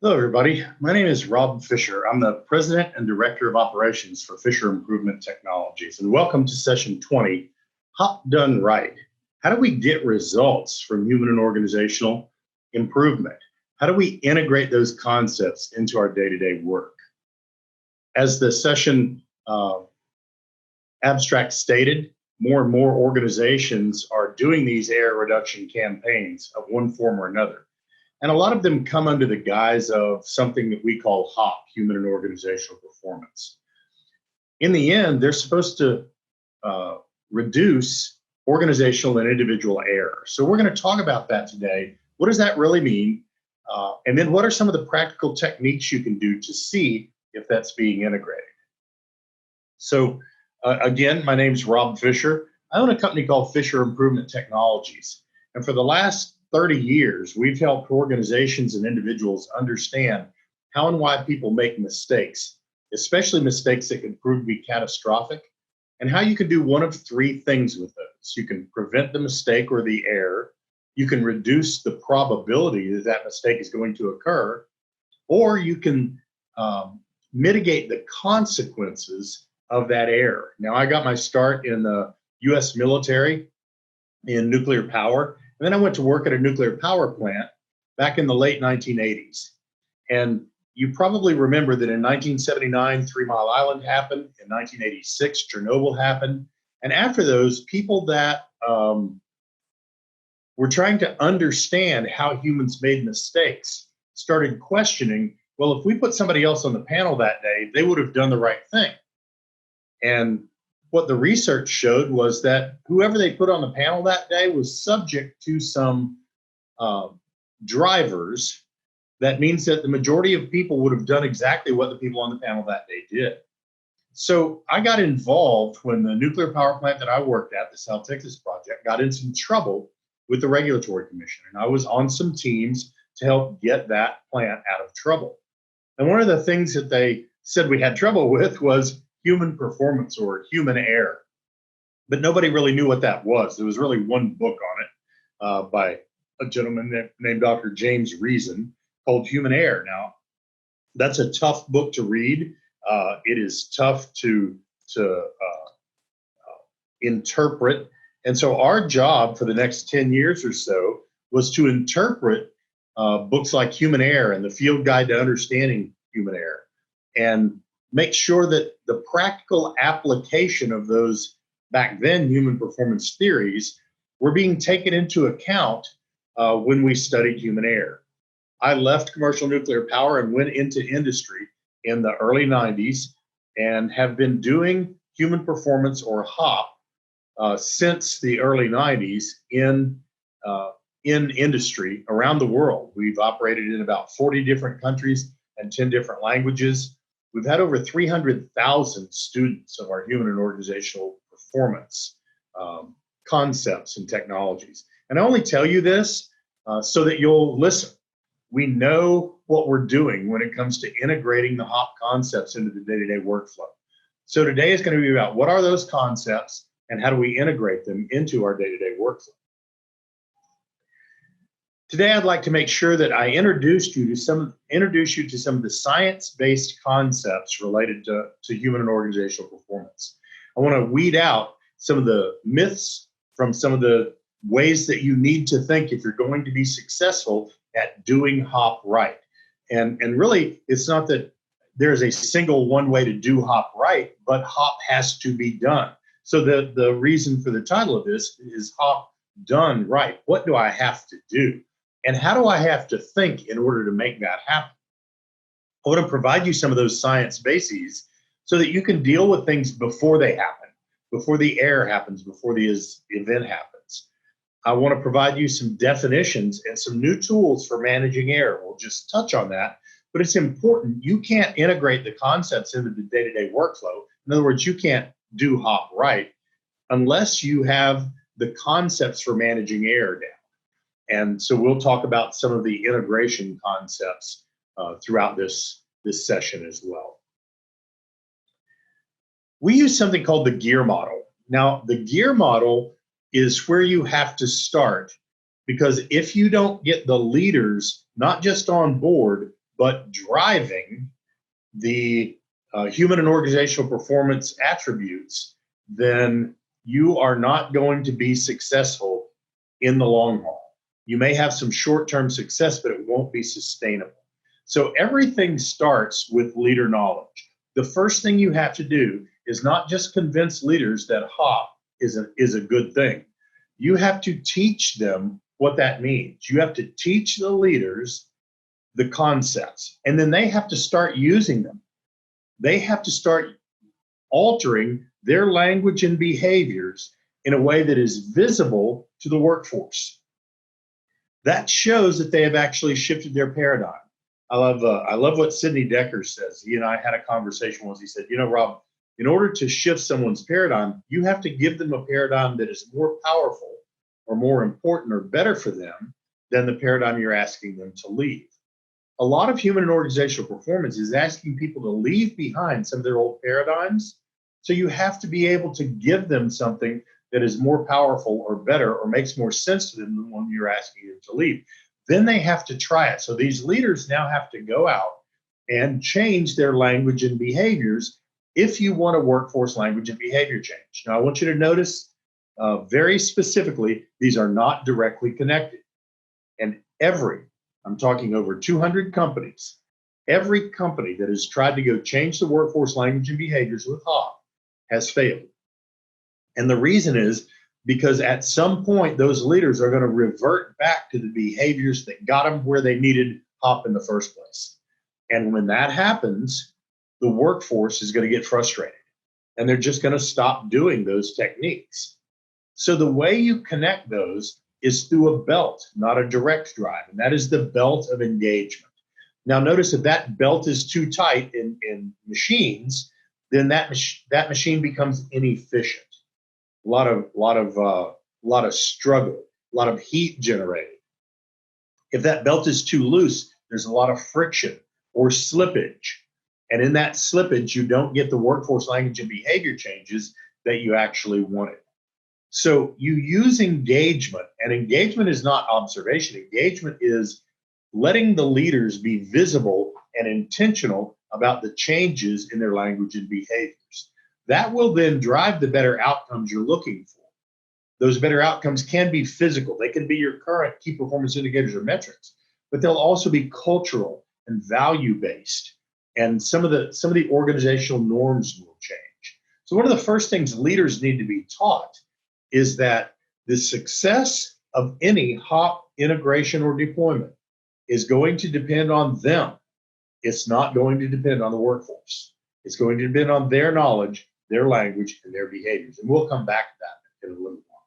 Hello, everybody. My name is Rob Fisher. I'm the President and Director of Operations for Fisher Improvement Technologies. And welcome to session 20, HOP Done Right. How do we get results from human and organizational improvement? How do we integrate those concepts into our day-to-day work? As the session abstract stated, more and more organizations are doing these error reduction campaigns of one form or another. And a lot of them come under the guise of something that we call HOP, human and organizational performance. In the end, they're supposed to reduce organizational and individual error. So we're going to talk about that today. What does that really mean? And then what are some of the practical techniques you can do to see if that's being integrated? So again, my name is Rob Fisher. I own a company called Fisher Improvement Technologies. And for the last 30 years, we've helped organizations and individuals understand how and why people make mistakes, especially mistakes that can prove to be catastrophic, and how you can do one of three things with those. You can prevent the mistake or the error, you can reduce the probability that that mistake is going to occur, or you can mitigate the consequences of that error. Now, I got my start in the US military in nuclear power. And then I went to work at a nuclear power plant back in the late 1980s. And you probably remember that in 1979, 3 Mile Island happened. In 1986, Chernobyl happened. And after those, people that were trying to understand how humans made mistakes started questioning, well, if we put somebody else on the panel that day, they would have done the right thing. And what the research showed was that whoever they put on the panel that day was subject to some drivers. That means that the majority of people would have done exactly what the people on the panel that day did. So I got involved when the nuclear power plant that I worked at, the South Texas project, got in some trouble with the Regulatory Commission. And I was on some teams to help get that plant out of trouble. And one of the things that they said we had trouble with was human performance or human error. But nobody really knew what that was. There was really one book on it by a gentleman named Dr. James Reason called Human Error. Now, that's a tough book to read. It is tough to interpret. And so our job for the next 10 years or so was to interpret books like Human Error and the Field Guide to Understanding Human Error, and make sure that the practical application of those back then human performance theories were being taken into account when we studied human error. I left commercial nuclear power and went into industry in the early 90s and have been doing human performance or HOP since the early 90s in industry around the world. We've operated in about 40 different countries and 10 different languages. We've had over 300,000 students of our human and organizational performance concepts and technologies. And I only tell you this so that you'll listen. We know what we're doing when it comes to integrating the HOP concepts into the day-to-day workflow. So today is going to be about what are those concepts and how do we integrate them into our day-to-day workflow. Today, I'd like to make sure that I introduce you to some of the science-based concepts related to human and organizational performance. I want to weed out some of the myths from some of the ways that you need to think if you're going to be successful at doing HOP right. And really, it's not that there's a single one way to do HOP right, but HOP has to be done. So the reason for the title of this is HOP Done Right. What do I have to do? And how do I have to think in order to make that happen? I want to provide you some of those science bases so that you can deal with things before they happen, before the error happens, before the event happens. I want to provide you some definitions and some new tools for managing error. We'll just touch on that, but it's important. You can't integrate the concepts into the day-to-day workflow. In other words, you can't do HOP right unless you have the concepts for managing error down. And so we'll talk about some of the integration concepts throughout this session as well. We use something called the gear model. Now, the gear model is where you have to start, because if you don't get the leaders, not just on board, but driving the human and organizational performance attributes, then you are not going to be successful in the long haul. You may have some short-term success, but it won't be sustainable. So everything starts with leader knowledge. The first thing you have to do is not just convince leaders that HOP is a good thing. You have to teach them what that means. You have to teach the leaders the concepts, and then they have to start using them. They have to start altering their language and behaviors in a way that is visible to the workforce. That shows that they have actually shifted their paradigm. I love what Sidney Dekker says. He and I had a conversation once. He said, Rob, in order to shift someone's paradigm, you have to give them a paradigm that is more powerful or more important or better for them than the paradigm you're asking them to leave. A lot of human and organizational performance is asking people to leave behind some of their old paradigms. So you have to be able to give them something that is more powerful or better or makes more sense to them than the one you're asking them to leave. Then they have to try it. So these leaders now have to go out and change their language and behaviors if you want a workforce language and behavior change. Now, I want you to notice very specifically, these are not directly connected. And I'm talking over 200 companies, every company that has tried to go change the workforce language and behaviors with HOP has failed. And the reason is because at some point, those leaders are going to revert back to the behaviors that got them where they needed HOP in the first place. And when that happens, the workforce is going to get frustrated and they're just going to stop doing those techniques. So the way you connect those is through a belt, not a direct drive. And that is the belt of engagement. Now, notice if that belt is too tight in machines, then that machine becomes inefficient. A lot of struggle, a lot of heat generated. If that belt is too loose, there's a lot of friction or slippage. And in that slippage, you don't get the workforce language and behavior changes that you actually wanted. So you use engagement, and engagement is not observation. Engagement is letting the leaders be visible and intentional about the changes in their language and behaviors. That will then drive the better outcomes you're looking for. Those better outcomes can be physical. They can be your current key performance indicators or metrics, but they'll also be cultural and value-based. And some of the organizational norms will change. So one of the first things leaders need to be taught is that the success of any HOP integration or deployment is going to depend on them. It's not going to depend on the workforce. It's going to depend on their knowledge, their language, and their behaviors. And we'll come back to that in a little while.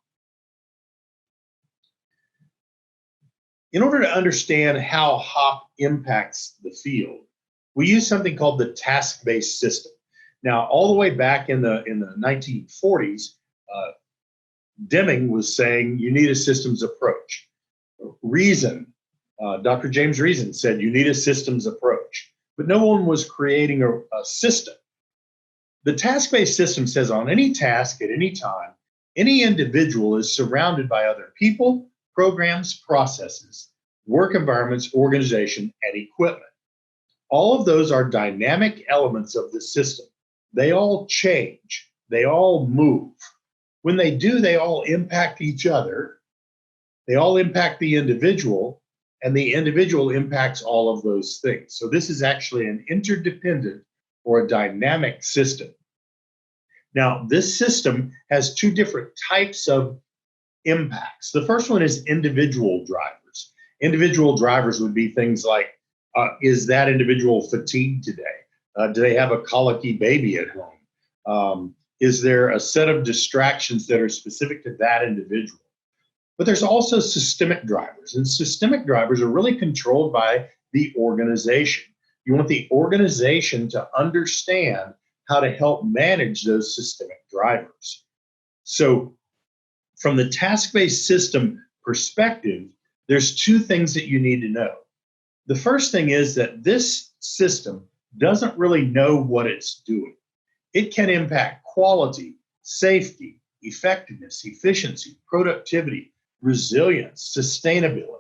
In order to understand how HOP impacts the field, we use something called the task-based system. Now, all the way back in the 1940s, Deming was saying you need a systems approach. Dr. James Reason said you need a systems approach, but no one was creating a system. The task-based system says on any task at any time, any individual is surrounded by other people, programs, processes, work environments, organization, and equipment. All of those are dynamic elements of the system. They all change. They all move. When they do, they all impact each other. They all impact the individual, and the individual impacts all of those things. So this is actually an interdependent or a dynamic system. Now, this system has two different types of impacts. The first one is individual drivers. Individual drivers would be things like, is that individual fatigued today? Do they have a colicky baby at home? Is there a set of distractions that are specific to that individual? But there's also systemic drivers, and systemic drivers are really controlled by the organization. You want the organization to understand how to help manage those systemic drivers. So from the task-based system perspective, there's two things that you need to know. The first thing is that this system doesn't really know what it's doing. It can impact quality, safety, effectiveness, efficiency, productivity, resilience, sustainability.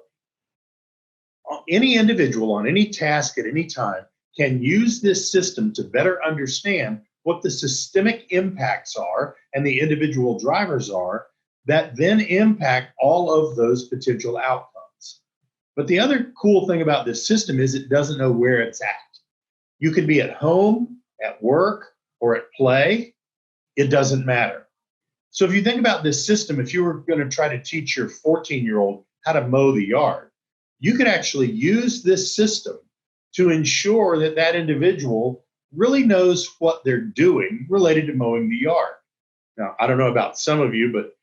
any individual on any task at any time can use this system to better understand what the systemic impacts are and the individual drivers are that then impact all of those potential outcomes. But the other cool thing about this system is it doesn't know where it's at. You could be at home, at work, or at play. It doesn't matter. So if you think about this system, if you were going to try to teach your 14-year-old how to mow the yard, you could actually use this system to ensure that that individual really knows what they're doing related to mowing the yard. Now, I don't know about some of you, but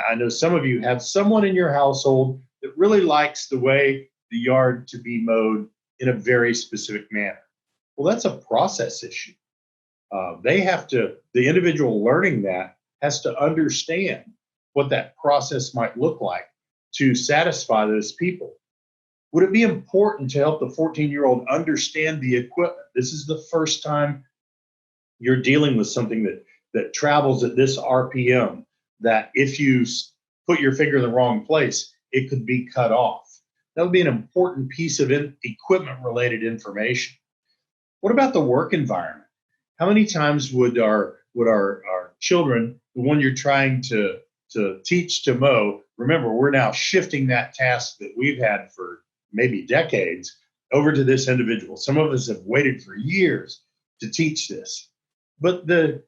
I know some of you have someone in your household that really likes the way the yard to be mowed in a very specific manner. Well, that's a process issue. The individual learning that has to understand what that process might look like to satisfy those people. Would it be important to help the 14-year-old understand the equipment? This is the first time you're dealing with something that travels at this RPM, that if you put your finger in the wrong place, it could be cut off. That would be an important piece of equipment-related information. What about the work environment? How many times would our children, the one you're trying to teach to mow, remember, we're now shifting that task that we've had for maybe decades over to this individual. Some of us have waited for years to teach this. But the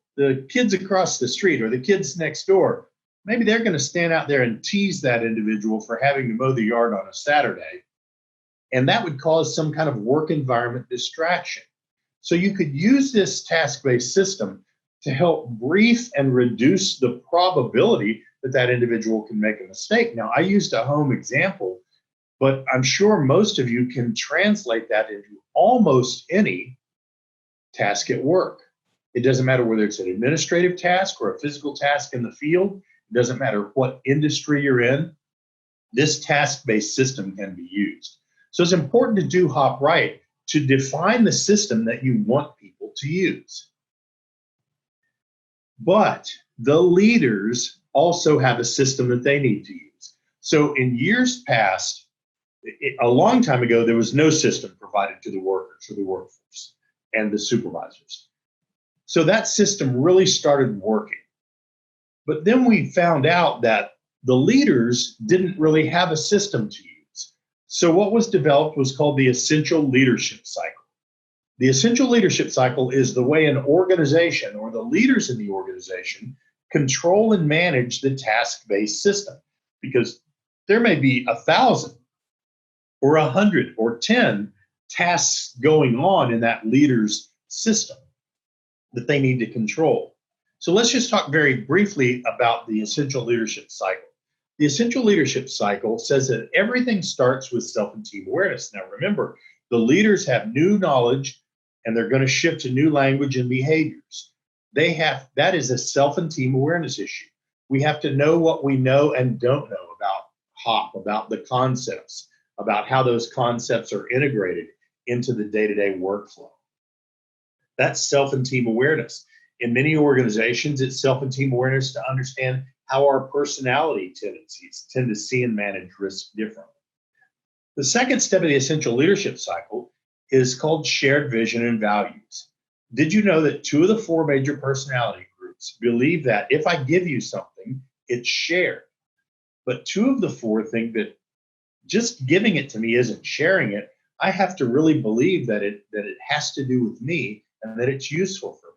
kids across the street or the kids next door, maybe they're going to stand out there and tease that individual for having to mow the yard on a Saturday. And that would cause some kind of work environment distraction. So you could use this task-based system to help brief and reduce the probability that that individual can make a mistake. Now, I used a home example, but I'm sure most of you can translate that into almost any task at work. It doesn't matter whether it's an administrative task or a physical task in the field. It doesn't matter what industry you're in. This task-based system can be used. So it's important to do hop right to define the system that you want people to use. But the leaders also have a system that they need to use. So in years past, a long time ago, there was no system provided to the workers or the workforce and the supervisors. So that system really started working. But then we found out that the leaders didn't really have a system to use. So what was developed was called the essential leadership cycle. The essential leadership cycle is the way an organization or the leaders in the organization control and manage the task-based system, because there may be 1,000 or 100 or 10 tasks going on in that leader's system that they need to control. So let's just talk very briefly about the essential leadership cycle. The essential leadership cycle says that everything starts with self and team awareness. Now remember, the leaders have new knowledge and they're going to shift to new language and behaviors. That is a self and team awareness issue. We have to know what we know and don't know about HOP, about the concepts, about how those concepts are integrated into the day-to-day workflow. That's self and team awareness. In many organizations, it's self and team awareness to understand how our personality tendencies tend to see and manage risk differently. The second step of the essential leadership cycle is called shared vision and values. Did you know that 2 of the 4 major personality groups believe that if I give you something, it's shared? But 2 of the 4 think that just giving it to me isn't sharing it. I have to really believe that it has to do with me and that it's useful for me.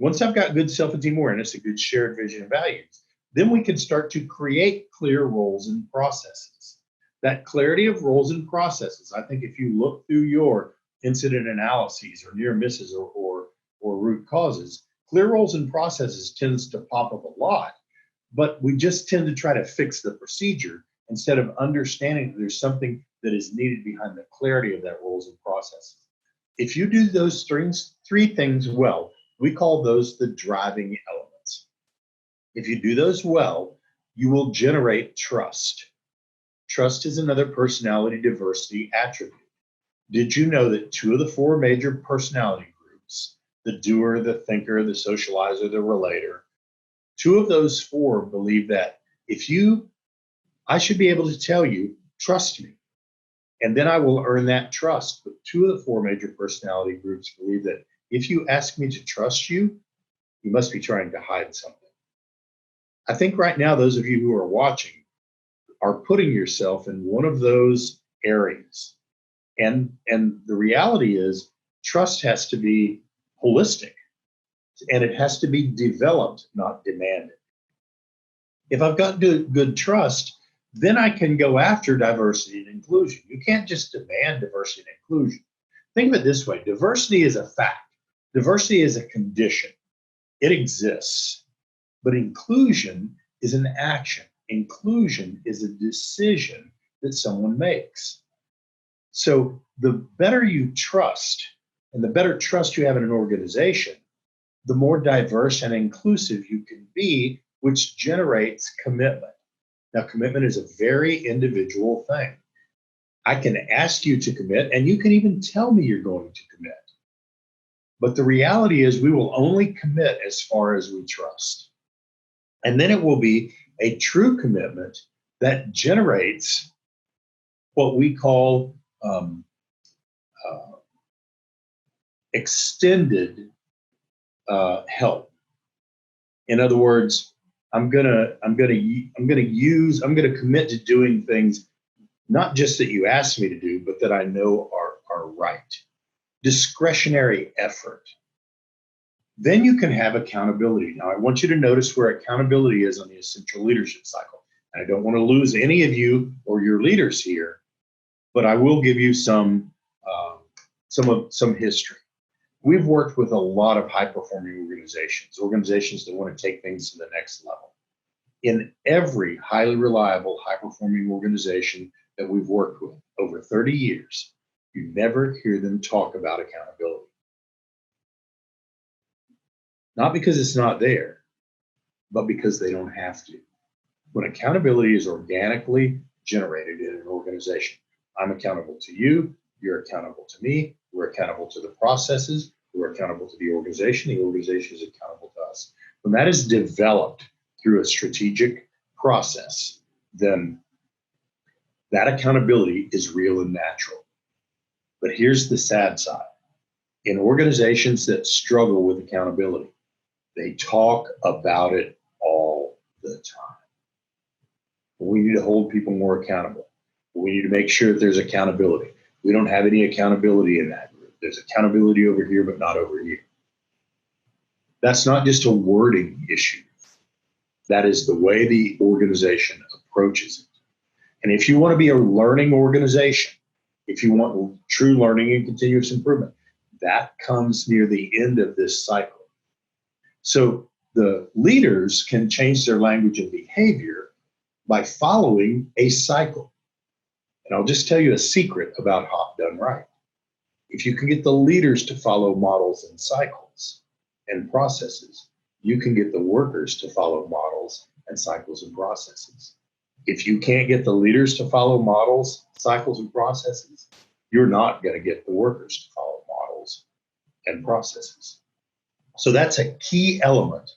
Once I've got good self and team awareness, a good shared vision and values, then we can start to create clear roles and processes. That clarity of roles and processes, I think if you look through your incident analyses or near misses or root causes, clear roles and processes tends to pop up a lot, but we just tend to try to fix the procedure instead of understanding that there's something that is needed behind the clarity of that roles and processes. If you do those 3 things well, we call those the driving elements. If you do those well, you will generate trust. Trust is another personality diversity attribute. Did you know that 2 of the 4 major personality groups, the doer, the thinker, the socializer, the relator, 2 of those 4 believe that I should be able to tell you, trust me. And then I will earn that trust. But two of the four major personality groups believe that if you ask me to trust you, you must be trying to hide something. I think right now, those of you who are watching are putting yourself in one of those areas. And the reality is, trust has to be holistic, and it has to be developed, not demanded. If I've got good trust, then I can go after diversity and inclusion. You can't just demand diversity and inclusion. Think of it this way: diversity is a fact, diversity is a condition, it exists. But inclusion is an action, inclusion is a decision that someone makes. So the better you trust, and the better trust you have in an organization, the more diverse and inclusive you can be, which generates commitment. Now, commitment is a very individual thing. I can ask you to commit, and you can even tell me you're going to commit. But the reality is, we will only commit as far as we trust. And then it will be a true commitment that generates what we call extended help. In other words, I'm gonna commit to doing things not just that you asked me to do, but that I know are right. Discretionary effort. Then you can have accountability. Now, I want you to notice where accountability is on the essential leadership cycle. And I don't want to lose any of you or your leaders here, but I will give you some history. We've worked with a lot of high-performing organizations that want to take things to the next level. In every highly reliable, high-performing organization that we've worked with over 30 years, you never hear them talk about accountability. Not because it's not there, but because they don't have to. When accountability is organically generated in an organization, I'm accountable to you, you're accountable to me, we're accountable to the processes, we're accountable to the organization is accountable to us. When that is developed through a strategic process, then that accountability is real and natural. But here's the sad side. In organizations that struggle with accountability, they talk about it all the time. We need to hold people more accountable. We need to make sure that there's accountability. We don't have any accountability in that group. There's accountability over here, but not over here. That's not just a wording issue. That is the way the organization approaches it. And if you want to be a learning organization, if you want true learning and continuous improvement, that comes near the end of this cycle. So the leaders can change their language and behavior by following a cycle. And I'll just tell you a secret about HOP done right. If you can get the leaders to follow models and cycles and processes, you can get the workers to follow models and cycles and processes. If you can't get the leaders to follow models, cycles, and processes, you're not going to get the workers to follow models and processes. So that's a key element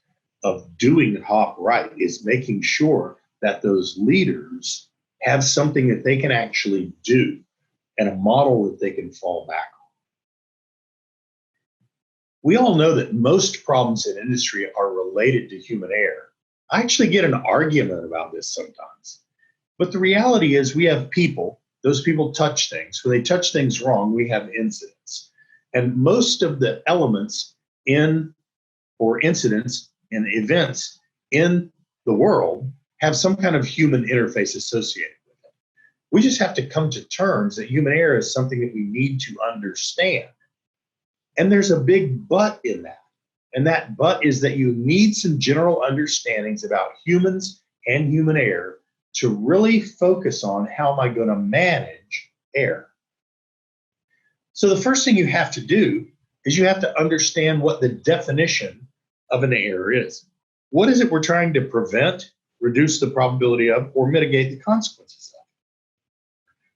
of doing HOP right, is making sure that those leaders have something that they can actually do and a model that they can fall back on. We all know that most problems in industry are related to human error. I actually get an argument about this sometimes. But the reality is, we have people, those people touch things. When they touch things wrong, we have incidents. And most of the elements or incidents and events in the world have some kind of human interface associated with it. We just have to come to terms that human error is something that we need to understand. And there's a big but in that. And that but is that you need some general understandings about humans and human error to really focus on how am I going to manage error. So the first thing you have to do is you have to understand what the definition of an error is. What is it we're trying to prevent, reduce the probability of, or mitigate the consequences of?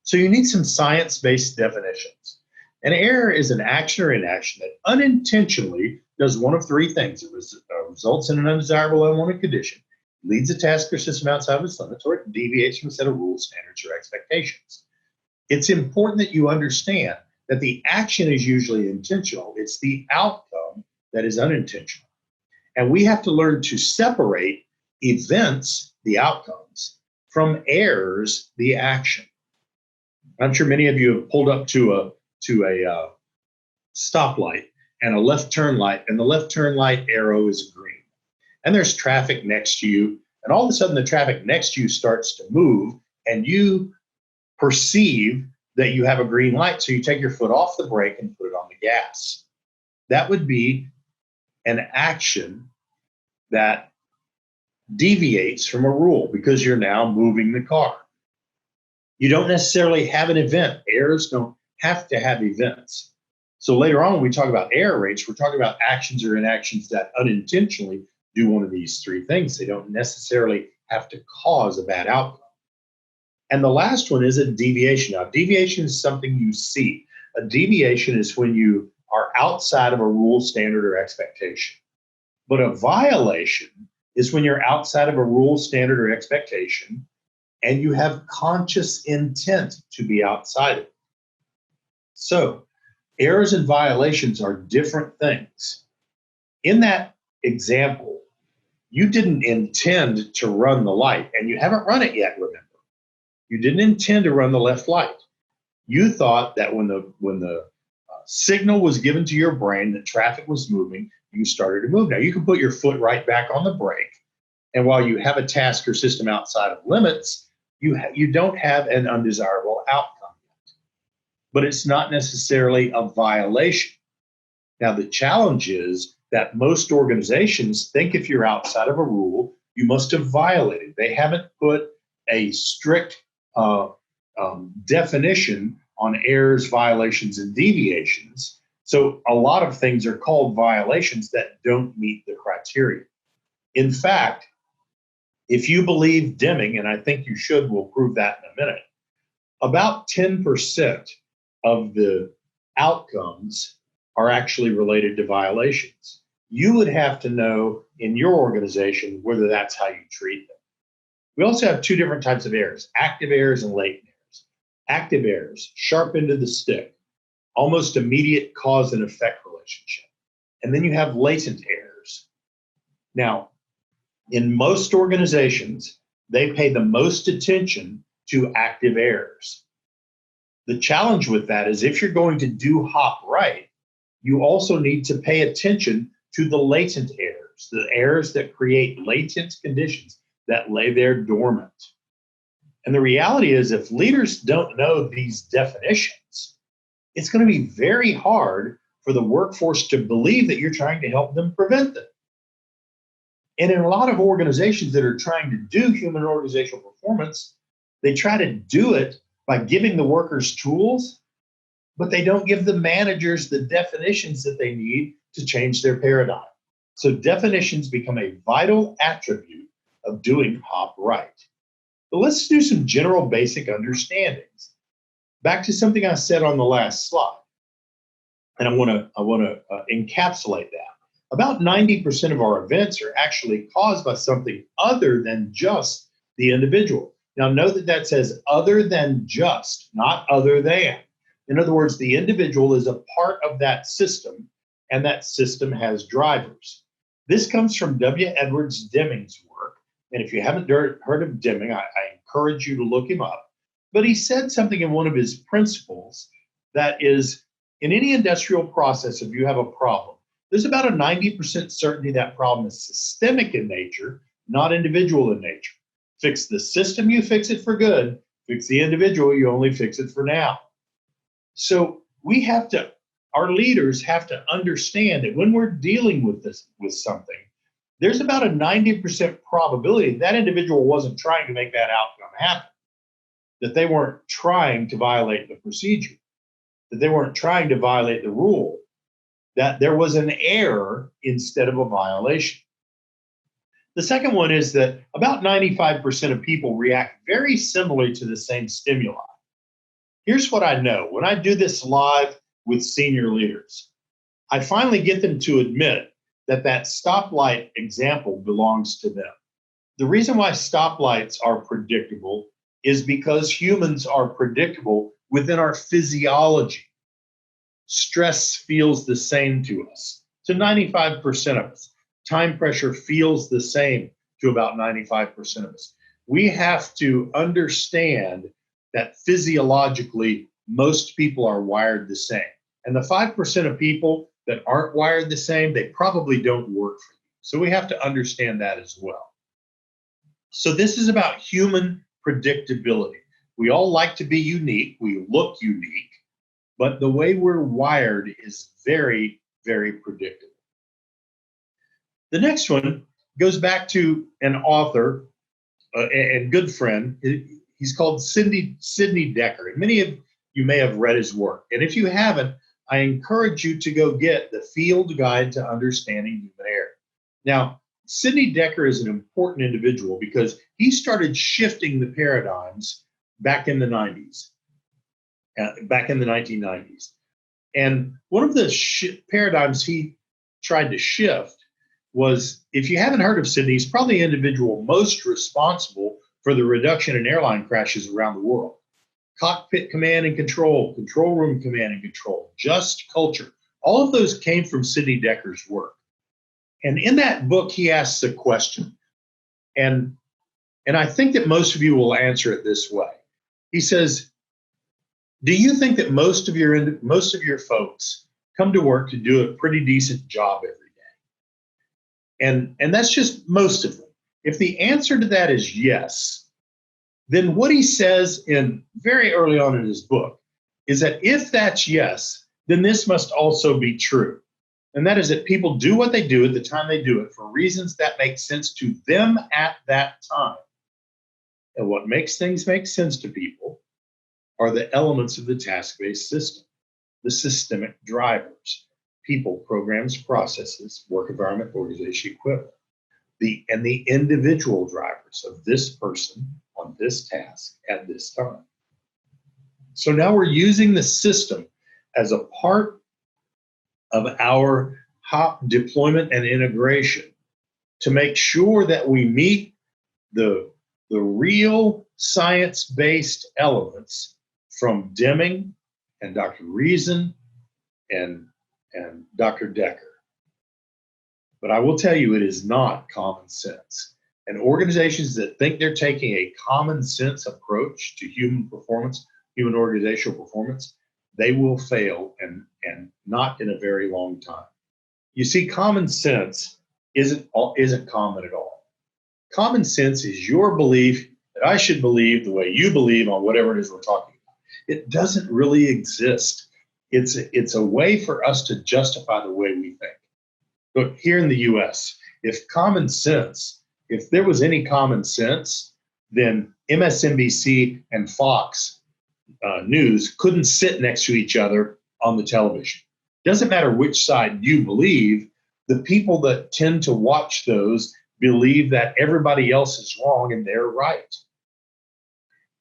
So you need some science-based definitions. An error is an action or inaction that unintentionally does one of three things. It results in an undesirable, unwanted condition, leads a task or system outside of its limits, or it deviates from a set of rules, standards, or expectations. It's important that you understand that the action is usually intentional. It's the outcome that is unintentional. And we have to learn to separate events, the outcomes, from errors, the action. I'm sure many of you have pulled up to a stoplight and a left turn light, and the left turn light arrow is green. And there's traffic next to you, and all of a sudden the traffic next to you starts to move, and you perceive that you have a green light, so you take your foot off the brake and put it on the gas. That would be an action that deviates from a rule because you're now moving the car. You don't necessarily have an event. Errors don't have to have events. So later on, when we talk about error rates, we're talking about actions or inactions that unintentionally do one of these three things. They don't necessarily have to cause a bad outcome. And the last one is a deviation. Now, deviation is something you see. A deviation is when you are outside of a rule, standard, or expectation. But a violation is when you're outside of a rule, standard, or expectation, and you have conscious intent to be outside of it. So, errors and violations are different things. In that example, you didn't intend to run the light, and you haven't run it yet, remember. You didn't intend to run the left light. You thought that when the signal was given to your brain that traffic was moving, you started to move. Now, you can put your foot right back on the brake, and while you have a task or system outside of limits, you don't have an undesirable outcome yet. But it's not necessarily a violation. Now, the challenge is that most organizations think if you're outside of a rule, you must have violated. They haven't put a strict definition on errors, violations, and deviations. So a lot of things are called violations that don't meet the criteria. In fact, if you believe dimming, and I think you should, we'll prove that in a minute, about 10% of the outcomes are actually related to violations. You would have to know in your organization whether that's how you treat them. We also have two different types of errors, active errors and latent errors. Active errors, sharp end of the stick, almost immediate cause and effect relationship. And then you have latent errors. Now, in most organizations, they pay the most attention to active errors. The challenge with that is if you're going to do hop right, you also need to pay attention to the latent errors, the errors that create latent conditions that lay there dormant. And the reality is if leaders don't know these definitions, it's going to be very hard for the workforce to believe that you're trying to help them prevent them. And in a lot of organizations that are trying to do human organizational performance, they try to do it by giving the workers tools, but they don't give the managers the definitions that they need to change their paradigm. So definitions become a vital attribute of doing hop right. But let's do some general basic understandings. Back to something I said on the last slide, and I want to encapsulate that. About 90% of our events are actually caused by something other than just the individual. Now, note that says other than just, not other than. In other words, the individual is a part of that system, and that system has drivers. This comes from W. Edwards Deming's work, and if you haven't heard of Deming, I encourage you to look him up. But he said something in one of his principles that is, in any industrial process, if you have a problem, there's about a 90% certainty that problem is systemic in nature, not individual in nature. Fix the system, you fix it for good. Fix the individual, you only fix it for now. So our leaders have to understand that when we're dealing with something, there's about a 90% probability that individual wasn't trying to make that outcome happen, that they weren't trying to violate the procedure, that they weren't trying to violate the rule, that there was an error instead of a violation. The second one is that about 95% of people react very similarly to the same stimuli. Here's what I know. When I do this live with senior leaders, I finally get them to admit that stoplight example belongs to them. The reason why stoplights are predictable is because humans are predictable within our physiology, stress feels the same to us, to 95% of us. Time pressure feels the same to about 95% of us. We have to understand that physiologically, most people are wired the same. And the 5% of people that aren't wired the same, they probably don't work for you. So we have to understand that as well. So this is about human predictability. We all like to be unique. We look unique, but the way we're wired is very, very predictable. The next one goes back to an author and good friend. He's called Sidney Decker. And many of you may have read his work. And if you haven't, I encourage you to go get the Field Guide to Understanding Human Error. Now, Sidney Decker is an important individual because he started shifting the paradigms back in the 90s, back in the 1990s. And one of the paradigms he tried to shift was, if you haven't heard of Sidney, he's probably the individual most responsible for the reduction in airline crashes around the world. Cockpit command and control, control room command and control, just culture. All of those came from Sidney Decker's work. And in that book, he asks a question. And I think that most of you will answer it this way. He says, do you think that most of your folks come to work to do a pretty decent job every day? And that's just most of them. If the answer to that is yes, then what he says in very early on in his book is that if that's yes, then this must also be true. And that is that people do what they do at the time they do it for reasons that make sense to them at that time. And what makes things make sense to people are the elements of the task-based system, the systemic drivers, people, programs, processes, work environment, organization, equipment, and the individual drivers of this person on this task at this time. So now we're using the system as a part of our HOP deployment and integration to make sure that we meet the real science-based elements from Deming and Dr. Reason and Dr. Decker. But I will tell you, it is not common sense. And organizations that think they're taking a common sense approach to human performance, human organizational performance, they will fail, and not in a very long time. You see, common sense isn't common at all. Common sense is your belief that I should believe the way you believe on whatever it is we're talking about. It doesn't really exist. It's a way for us to justify the way we think. Look, here in the US, if there was any common sense, then MSNBC and Fox News couldn't sit next to each other on the television. Doesn't matter which side you believe, the people that tend to watch those believe that everybody else is wrong and they're right.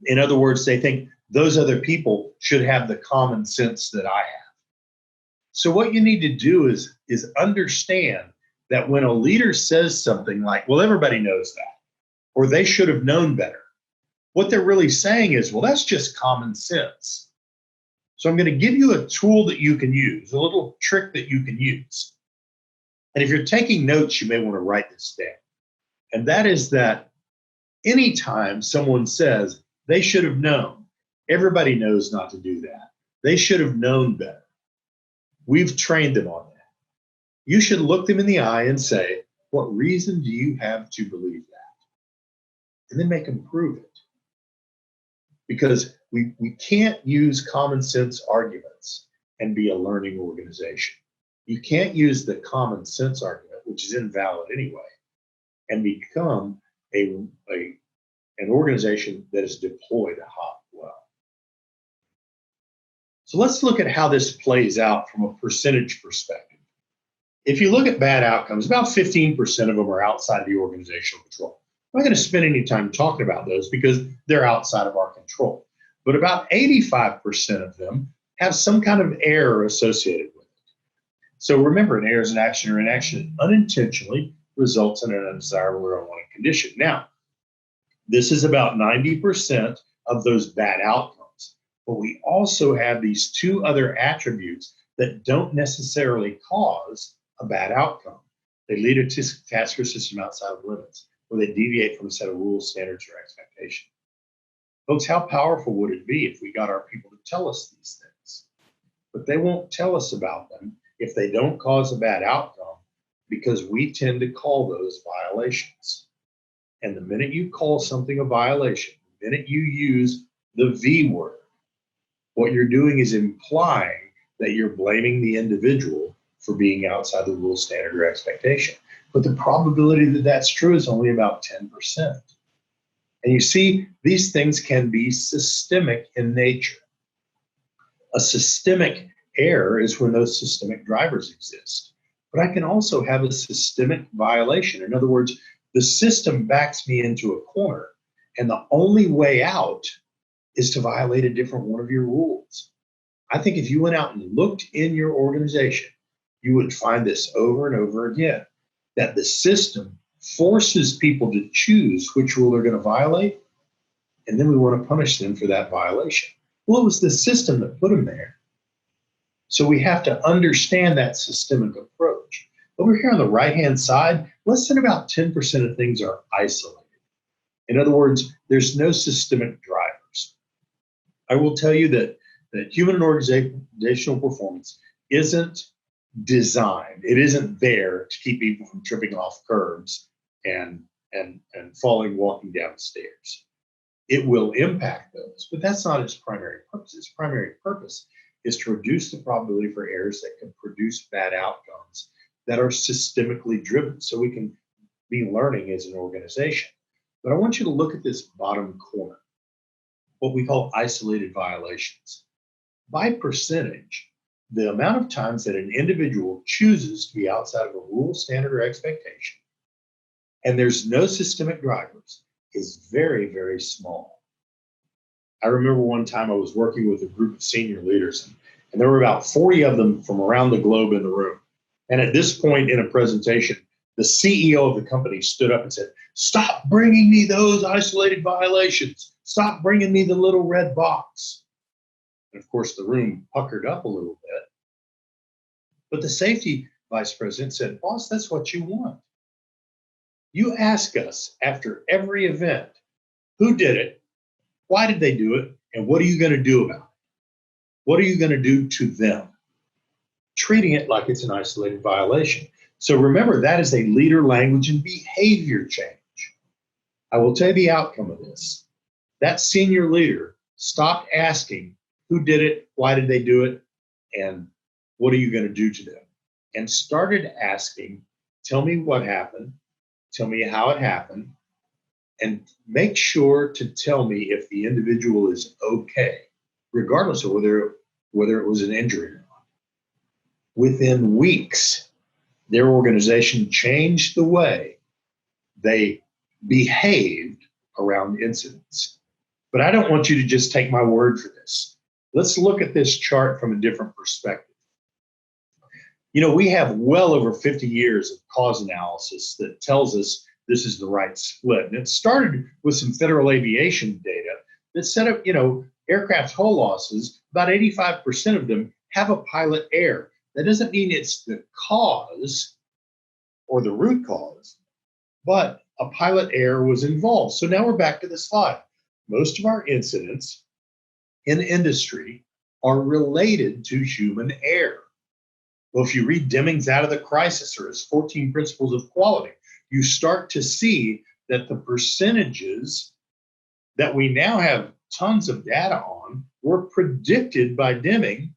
In other words, they think those other people should have the common sense that I have. So what you need to do is understand that when a leader says something like, well, everybody knows that, or they should have known better, what they're really saying is, well, that's just common sense. So I'm going to give you a tool that you can use, a little trick that you can use. And if you're taking notes, you may want to write this down. And that is that anytime someone says they should have known, everybody knows not to do that. They should have known better. We've trained them on that. You should look them in the eye and say, what reason do you have to believe that? And then make them prove it. Because we can't use common sense arguments and be a learning organization. You can't use the common sense argument, which is invalid anyway, and become an organization that is deployed HOP well. So let's look at how this plays out from a percentage perspective. If you look at bad outcomes, about 15% of them are outside of the organizational control. I'm not going to spend any time talking about those because they're outside of our control. But about 85% of them have some kind of error associated with it. So remember, an error is an action or inaction that unintentionally results in an undesirable or unwanted condition. Now, this is about 90% of those bad outcomes. But we also have these two other attributes that don't necessarily cause a bad outcome. They lead a task or system outside of limits, or they deviate from a set of rules, standards, or expectations. Folks, how powerful would it be if we got our people to tell us these things? But they won't tell us about them if they don't cause a bad outcome, because we tend to call those violations. And the minute you call something a violation, the minute you use the V word, what you're doing is implying that you're blaming the individual for being outside the rule, standard, or expectation. But the probability that that's true is only about 10%. And you see, these things can be systemic in nature. A systemic error is when those systemic drivers exist. But I can also have a systemic violation. In other words, the system backs me into a corner, and the only way out is to violate a different one of your rules. I think if you went out and looked in your organization, you would find this over and over again, that the system forces people to choose which rule they're going to violate, and then we want to punish them for that violation. Well, it was the system that put them there. So we have to understand that systemic approach. Over here on the right-hand side, less than about 10% of things are isolated. In other words, there's no systemic drivers. I will tell you that human and organizational performance isn't designed. It isn't there to keep people from tripping off curbs and falling walking down the stairs. It will impact those, but that's not its primary purpose. Its primary purpose is to reduce the probability for errors that can produce bad outcomes that are systemically driven, so we can be learning as an organization. But I want you to look at this bottom corner, what we call isolated violations. By percentage, the amount of times that an individual chooses to be outside of a rule, standard, or expectation, and there's no systemic drivers, is very, very small. I remember one time I was working with a group of senior leaders, and there were about 40 of them from around the globe in the room. And at this point in a presentation, the CEO of the company stood up and said, "Stop bringing me those isolated violations. Stop bringing me the little red box." And of course, the room puckered up a little bit. But the safety vice president said, "Boss, that's what you want. You ask us after every event, who did it, why did they do it, and what are you going to do about it? What are you going to do to them?" Treating it like it's an isolated violation. So remember, that is a leader, language, and behavior change. I will tell you the outcome of this. That senior leader stopped asking who did it, why did they do it, and what are you going to do to them? And started asking, tell me what happened, tell me how it happened, and make sure to tell me if the individual is okay, regardless of whether it was an injury or not. Within weeks, their organization changed the way they behaved around incidents. But I don't want you to just take my word for this. Let's look at this chart from a different perspective. You know, we have well over 50 years of cause analysis that tells us this is the right split. And it started with some federal aviation data that set up, aircraft hull losses, about 85% of them have a pilot error. That doesn't mean it's the cause or the root cause, but a pilot error was involved. So now we're back to the slide. Most of our incidents in industry are related to human error. Well, if you read Deming's Out of the Crisis or his 14 Principles of Quality, you start to see that the percentages that we now have tons of data on were predicted by Deming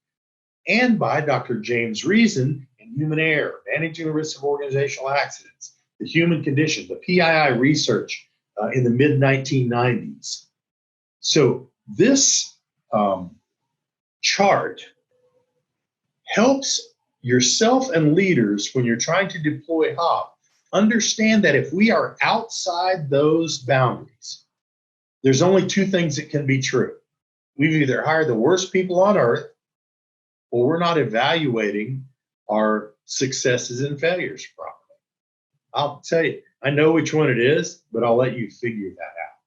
and by Dr. James Reason in Human Error, Managing the Risk of Organizational Accidents, the Human Condition, the PII research in the mid-1990s. So this chart helps yourself and leaders when you're trying to deploy HOP understand that if we are outside those boundaries, there's only two things that can be true. We've either hired the worst people on earth, or we're not evaluating our successes and failures properly. I'll tell you, I know which one it is, but I'll let you figure that out.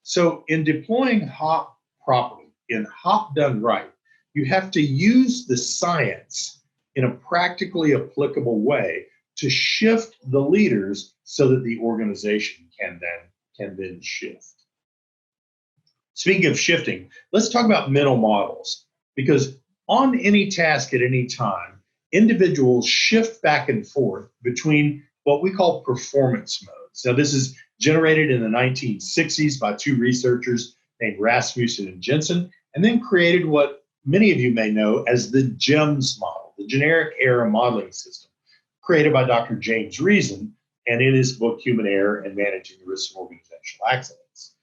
So in deploying HOP properly in HOP done right, you have to use the science in a practically applicable way to shift the leaders so that the organization can then shift. Speaking of shifting, let's talk about mental models, because on any task at any time, individuals shift back and forth between what we call performance modes. Now, this is generated in the 1960s by two researchers named Rasmussen and Jensen, and then created what many of you may know as the GEMS model, the Generic Error Modeling System, created by Dr. James Reason, and in his book, Human Error and Managing the Risks of Organizational Accidents.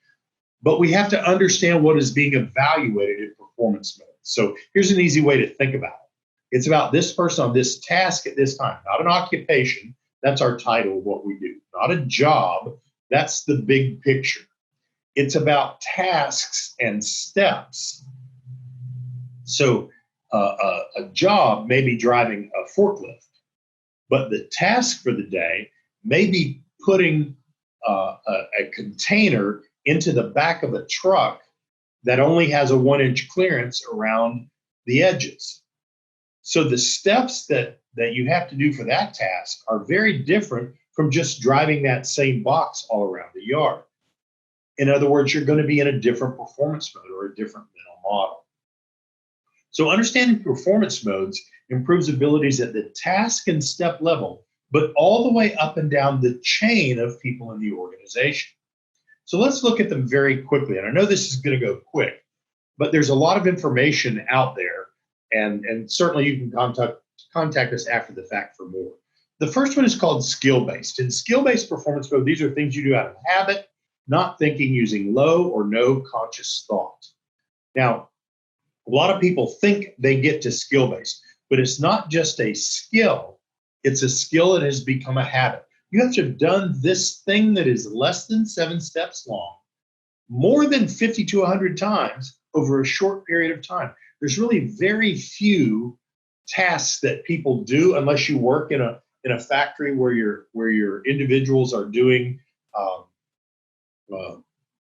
But we have to understand what is being evaluated in performance modes. So here's an easy way to think about it. It's about this person on this task at this time, not an occupation. That's our title of what we do. Not a job. That's the big picture. It's about tasks and steps. So a job may be driving a forklift, but the task for the day may be putting a container into the back of a truck that only has a 1-inch clearance around the edges. So the steps that you have to do for that task are very different from just driving that same box all around the yard. In other words, you're going to be in a different performance mode or a different mental model. So understanding performance modes improves abilities at the task and step level, but all the way up and down the chain of people in the organization. So let's look at them very quickly. And I know this is going to go quick, but there's a lot of information out there, and certainly you can contact us after the fact for more. The first one is called skill-based. In skill-based performance mode, these are things you do out of habit, not thinking, using low or no conscious thought. Now, a lot of people think they get to skill-based, but it's not just a skill. It's a skill that has become a habit. You have to have done this thing that is less than 7 steps long, more than 50 to 100 times over a short period of time. There's really very few tasks that people do unless you work in a factory where your individuals are doing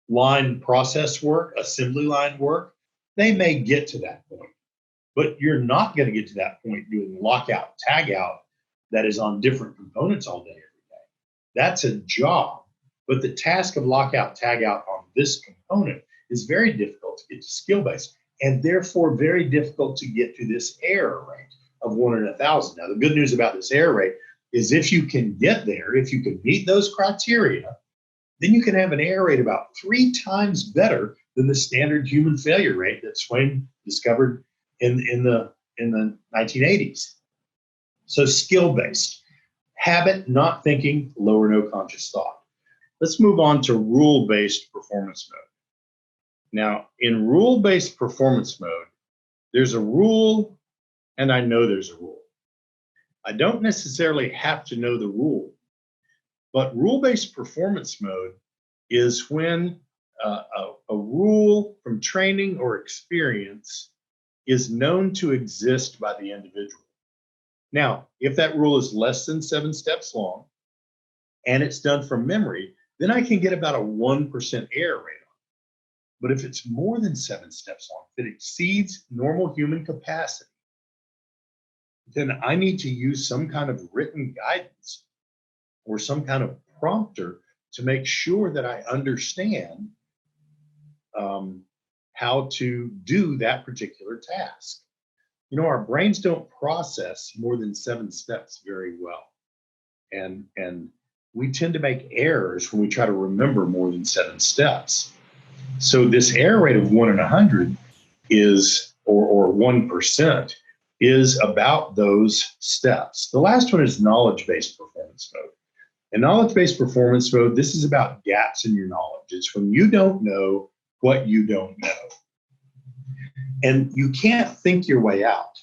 line process work, assembly line work. They may get to that point, but you're not going to get to that point doing lockout, tagout that is on different components all day, every day. That's a job, but the task of lockout, tagout on this component is very difficult to get to skill-based, and therefore very difficult to get to this error rate of 1 in 1,000. Now, the good news about this error rate is if you can get there, if you can meet those criteria, then you can have an error rate about 3 times better than the standard human failure rate that Swain discovered in the 1980s. So skill-based, habit, not thinking, low or no conscious thought. Let's move on to rule-based performance mode. Now, in rule-based performance mode, there's a rule, and I know there's a rule. I don't necessarily have to know the rule, but rule-based performance mode is when a rule from training or experience is known to exist by the individual. Now, if that rule is less than 7 steps long and it's done from memory, then I can get about a 1% error rate on it. But if it's more than 7 steps long, if it exceeds normal human capacity, then I need to use some kind of written guidance or some kind of prompter to make sure that I understand how to do that particular task. You know, our brains don't process more than 7 steps very well. And we tend to make errors when we try to remember more than 7 steps. So this error rate of 1 in 100 is, or 1%, is about those steps. The last one is knowledge-based performance mode. In knowledge-based performance mode, this is about gaps in your knowledge. It's when you don't know what you don't know. And you can't think your way out.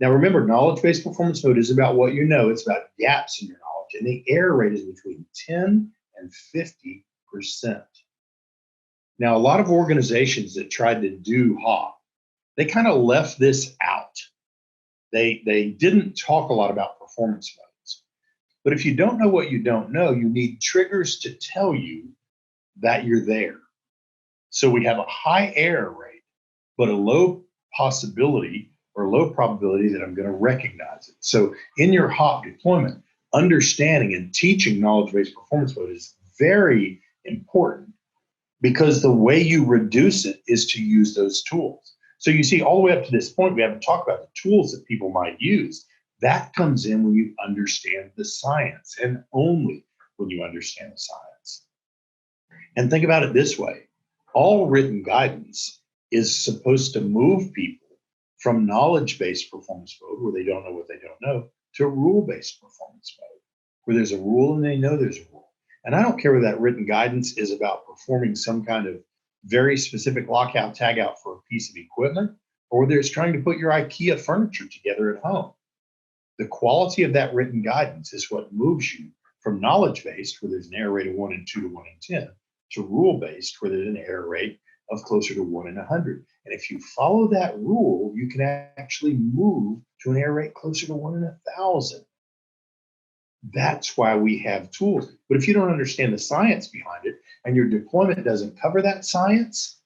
Now remember, knowledge-based performance mode is about what you know. It's about gaps in your knowledge. And the error rate is between 10 and 50%. Now, a lot of organizations that tried to do HOP, they kind of left this out. They didn't talk a lot about performance modes. But if you don't know what you don't know, you need triggers to tell you that you're there. So we have a high error rate but a low possibility or low probability that I'm going to recognize it. So in your hop deployment, understanding and teaching knowledge-based performance mode is very important, because the way you reduce it is to use those tools. So you see, all the way up to this point, we haven't talked about the tools that people might use. That comes in when you understand the science, and only when you understand the science. And think about it this way. All written guidance is supposed to move people from knowledge-based performance mode, where they don't know what they don't know, to rule-based performance mode, where there's a rule and they know there's a rule. And I don't care whether that written guidance is about performing some kind of very specific lockout tagout for a piece of equipment, or whether it's trying to put your IKEA furniture together at home. The quality of that written guidance is what moves you from knowledge-based, where there's an error rate of 1 in 2 to 1 in 10, to rule-based, where there's an error rate of closer to 1 in 100. And if you follow that rule, you can actually move to an error rate closer to 1 in 1,000. That's why we have tools. But if you don't understand the science behind it, and your deployment doesn't cover that science,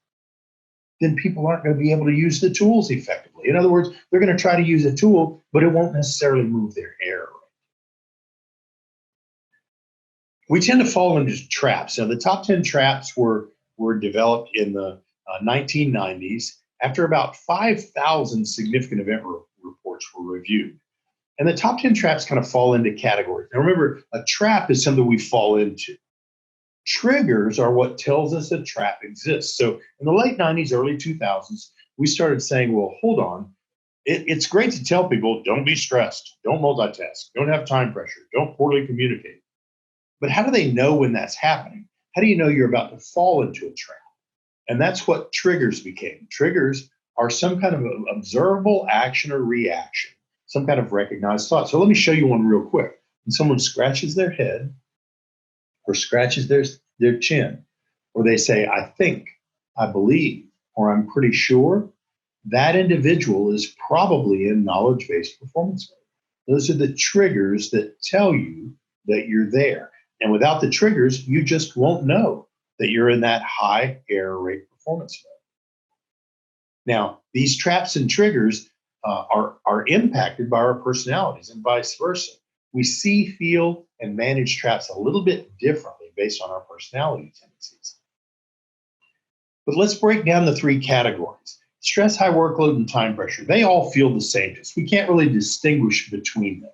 then people aren't going to be able to use the tools effectively. In other words, they're going to try to use a tool, but it won't necessarily move their error rate. We tend to fall into traps. Now, the top 10 traps were developed in the 1990s after about 5,000 significant event reports were reviewed. And the top 10 traps kind of fall into categories. Now, remember, a trap is something we fall into. Triggers are what tells us a trap exists. So in the late 90s, early 2000s, we started saying, well, hold on. It's great to tell people, don't be stressed, don't multitask, don't have time pressure, don't poorly communicate. But how do they know when that's happening? How do you know you're about to fall into a trap? And that's what triggers became. Triggers are some kind of observable action or reaction, some kind of recognized thought. So let me show you one real quick. When someone scratches their head, or scratches their chin, or they say, I think, I believe, or I'm pretty sure, that individual is probably in knowledge-based performance mode. Those are the triggers that tell you that you're there. And without the triggers, you just won't know that you're in that high error rate performance mode. Now, these traps and triggers are impacted by our personalities, and vice versa. We see, feel, and manage traps a little bit differently based on our personality tendencies. But let's break down the three categories. Stress, high workload, and time pressure. They all feel the same to us. We can't really distinguish between them.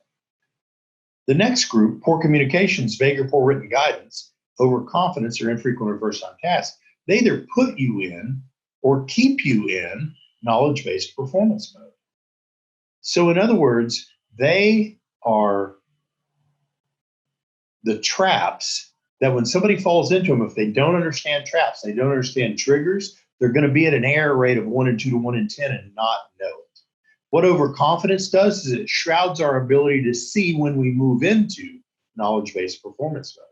The next group, poor communications, vague or poor written guidance, overconfidence, or infrequent or first-time tasks, they either put you in or keep you in knowledge-based performance mode. So in other words, they are the traps that when somebody falls into them, if they don't understand traps, they don't understand triggers, they're going to be at an error rate of 1 in 2 to 1 in 10 and not know it. What overconfidence does is it shrouds our ability to see when we move into knowledge-based performance mode.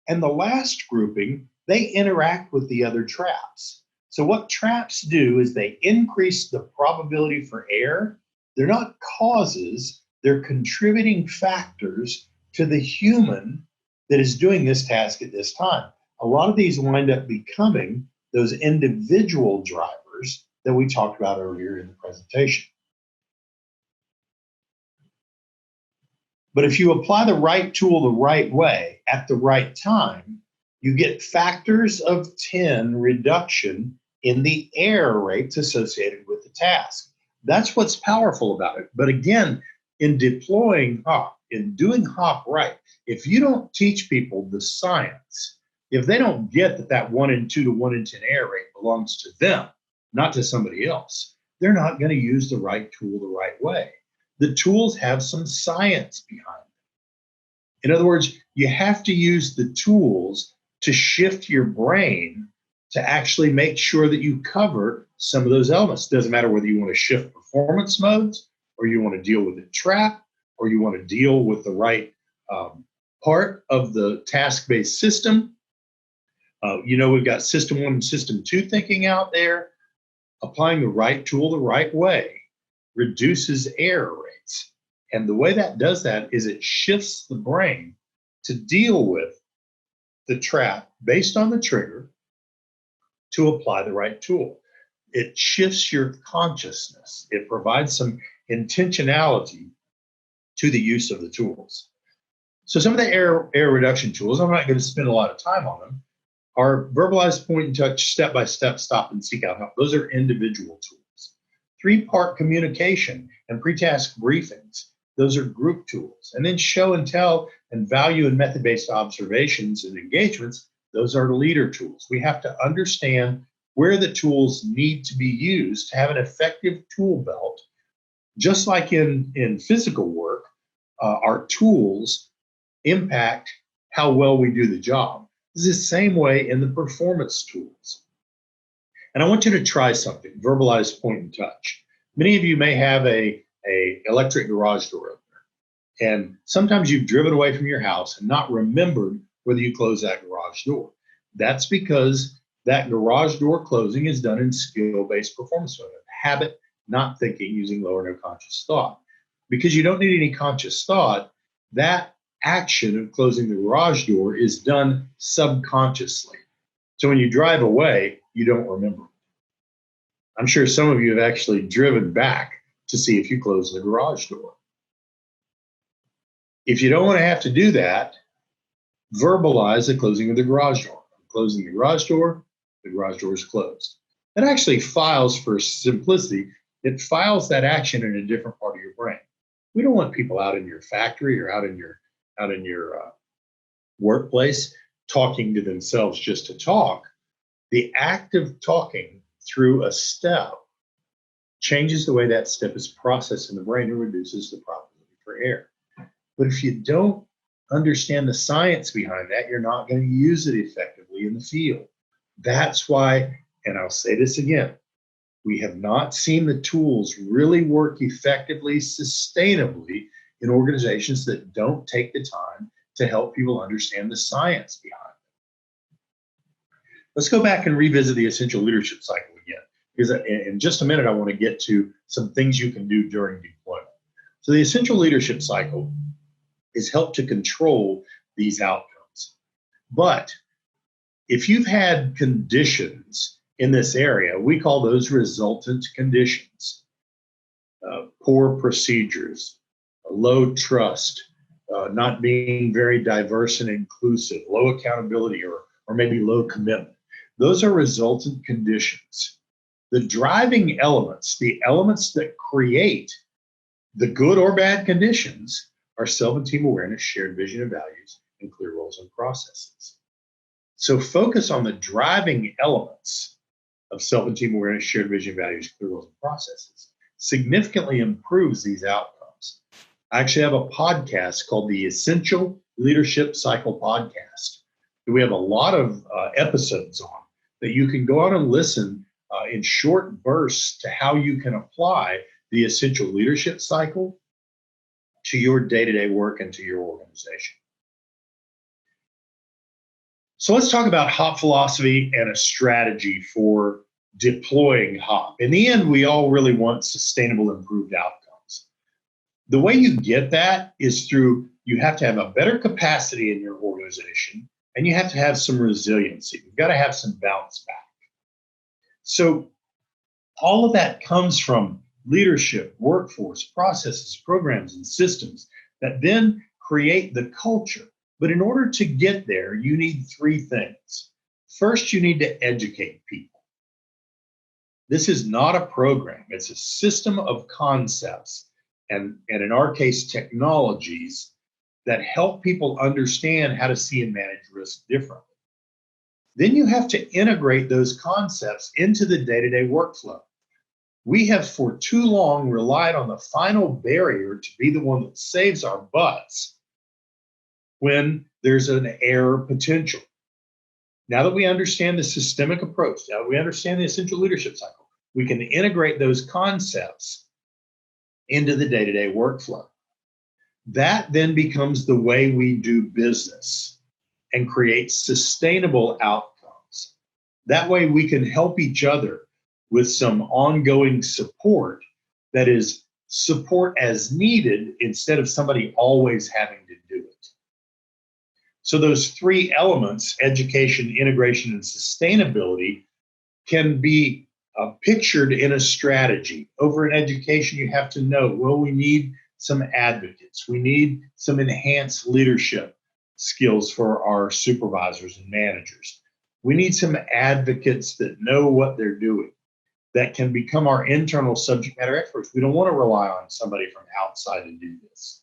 And the last grouping, they interact with the other traps. So what traps do is they increase the probability for error. They're not causes, they're contributing factors to the human that is doing this task at this time. A lot of these wind up becoming those individual drivers that we talked about earlier in the presentation. But if you apply the right tool the right way at the right time, you get factors of 10 reduction in the error rates associated with the task. That's what's powerful about it. But again, in deploying HOP, in doing HOP right, if you don't teach people the science, if they don't get that 1 in 2 to 1 in 10 error rate belongs to them, not to somebody else, they're not going to use the right tool the right way. The tools have some science behind them. In other words, you have to use the tools to shift your brain to actually make sure that you cover some of those elements. It doesn't matter whether you want to shift performance modes, or you want to deal with a trap, or you want to deal with the right part of the task-based system. We've got system 1 and system 2 thinking out there. Applying the right tool the right way reduces error rates. And the way that does that is it shifts the brain to deal with the trap based on the trigger to apply the right tool. it shifts your consciousness. It provides some intentionality to the use of the tools. So some of the error reduction tools, I'm not going to spend a lot of time on them, are verbalize, point, and touch, step-by-step, stop, and seek out help. Those are individual tools. 3-part communication and pre-task briefings. Those are group tools. And then show and tell and value and method-based observations and engagements. Those are leader tools. We have to understand where the tools need to be used to have an effective tool belt. Just like in physical work, our tools impact how well we do the job. This is the same way in the performance tools. And I want you to try something, verbalize, point, and touch. Many of you may have a electric garage door opener. And sometimes you've driven away from your house and not remembered whether you closed that garage door. That's because that garage door closing is done in skill-based performance mode, habit, not thinking, using low or no conscious thought. Because you don't need any conscious thought, that action of closing the garage door is done subconsciously. So when you drive away, you don't remember. I'm sure some of you have actually driven back to see if you closed the garage door. If you don't want to have to do that, verbalize the closing of the garage door. I'm closing the garage door is closed. That actually files, for simplicity, it files that action in a different part of your brain. We don't want people out in your factory or out in your workplace talking to themselves just to talk. The act of talking through a step changes the way that step is processed in the brain and reduces the probability for error. But if you don't understand the science behind that, you're not going to use it effectively in the field. That's why, and I'll say this again, we have not seen the tools really work effectively, sustainably in organizations that don't take the time to help people understand the science behind it. Let's go back and revisit the essential leadership cycle again, because in just a minute, I want to get to some things you can do during deployment. So the essential leadership cycle is help to control these outcomes. But if you've had conditions in this area, we call those resultant conditions. Poor procedures, low trust, not being very diverse and inclusive, low accountability, or maybe low commitment. Those are resultant conditions. The driving elements, the elements that create the good or bad conditions, are self and team awareness, shared vision and values, and clear roles and processes. So focus on the driving elements of self and team awareness, shared vision, values, clear roles and processes. Significantly improves these outcomes. I actually have a podcast called the Essential Leadership Cycle Podcast. We have a lot of episodes on that you can go out and listen in short bursts to how you can apply the essential leadership cycle to your day-to-day work and to your organization. So let's talk about HOP philosophy and a strategy for deploying HOP. In the end, we all really want sustainable, improved outcomes. The way you get that is through, you have to have a better capacity in your organization, and you have to have some resiliency. You've got to have some bounce back. So all of that comes from leadership, workforce, processes, programs, and systems that then create the culture. But in order to get there, you need 3 things. First, you need to educate people. This is not a program. It's a system of concepts, and in our case, technologies that help people understand how to see and manage risk differently. Then you have to integrate those concepts into the day-to-day workflow. We have for too long relied on the final barrier to be the one that saves our butts when there's an error potential. Now that we understand the systemic approach, now that we understand the essential leadership cycle, we can integrate those concepts into the day-to-day workflow. That then becomes the way we do business and create sustainable outcomes. That way we can help each other with some ongoing support that is support as needed instead of somebody always having to do it. So those 3 elements, education, integration, and sustainability, can be pictured in a strategy. Over in education, you have to know, well, we need some advocates. We need some enhanced leadership skills for our supervisors and managers. We need some advocates that know what they're doing, that can become our internal subject matter experts. We don't want to rely on somebody from outside to do this.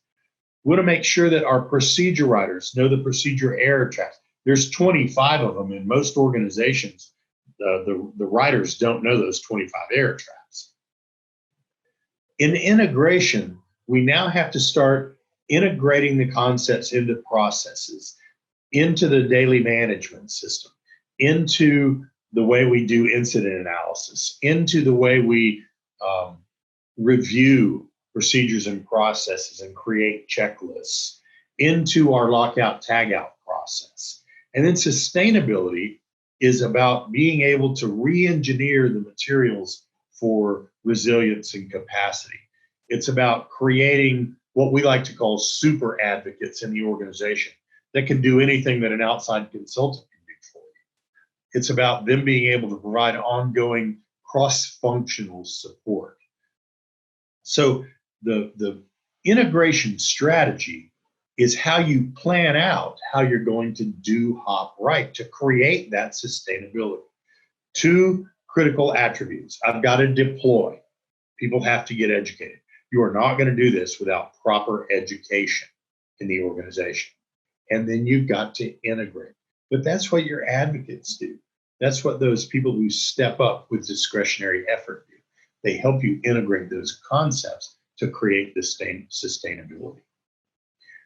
We want to make sure that our procedure writers know the procedure error tracks. There's 25 of them in most organizations. The writers don't know those 25 error traps. In integration, we now have to start integrating the concepts into processes, into the daily management system, into the way we do incident analysis, into the way we review procedures and processes and create checklists, into our lockout tagout process. And then sustainability is about being able to re-engineer the materials for resilience and capacity. It's about creating what we like to call super advocates in the organization that can do anything that an outside consultant can do for you. It's about them being able to provide ongoing cross-functional support. So the integration strategy is how you plan out how you're going to do HOP right to create that sustainability. Two critical attributes. I've got to deploy. People have to get educated. You are not going to do this without proper education in the organization. And then you've got to integrate. But that's what your advocates do. That's what those people who step up with discretionary effort do. They help you integrate those concepts to create this sustainability.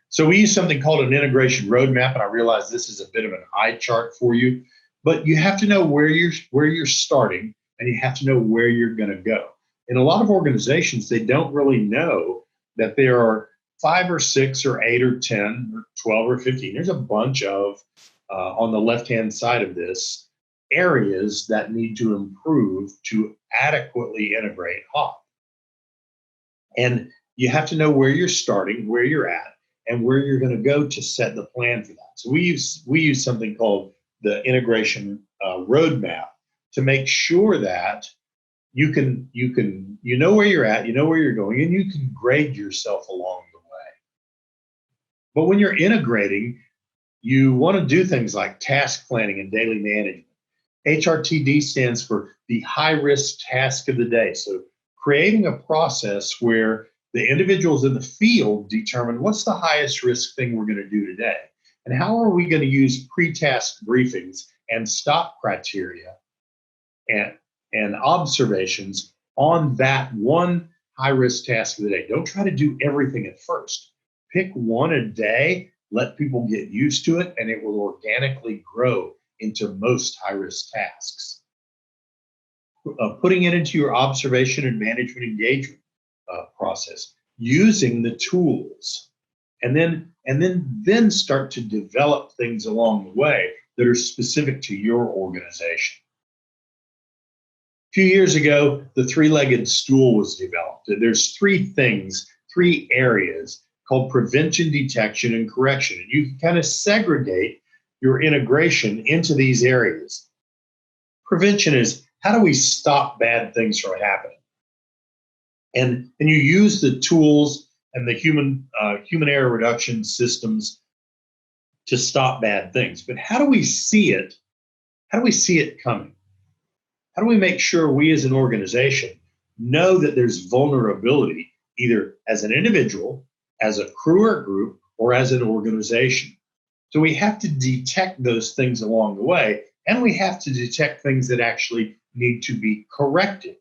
So we use something called an integration roadmap, and I realize this is a bit of an eye chart for you, but you have to know where you're starting, and you have to know where you're going to go. In a lot of organizations, they don't really know that there are 5 or 6 or 8 or 10 or 12 or 15. There's a bunch of, on the left-hand side of this, areas that need to improve to adequately integrate HOP. And you have to know where you're starting, where you're at, and where you're going to go to set the plan for that. So we use something called the integration roadmap to make sure that you know where you're at, you know where you're going, and you can grade yourself along the way. But when you're integrating, you want to do things like task planning and daily management. HRTD stands for the high-risk task of the day. So creating a process where the individuals in the field determine what's the highest risk thing we're going to do today, and how are we going to use pre-task briefings and stop criteria and observations on that one high-risk task of the day. Don't try to do everything at first. Pick one a day, let people get used to it, and it will organically grow into most high-risk tasks. Putting it into your observation and management engagement process, using the tools, and then start to develop things along the way that are specific to your organization. A few years ago, the three-legged stool was developed. There's 3 areas called prevention, detection, and correction. And you can kind of segregate your integration into these areas. Prevention is, how do we stop bad things from happening? And you use the tools and the human error reduction systems to stop bad things. But how do we see it? How do we see it coming? How do we make sure we as an organization know that there's vulnerability either as an individual, as a crew or group, or as an organization? So we have to detect those things along the way, and we have to detect things that actually need to be corrected.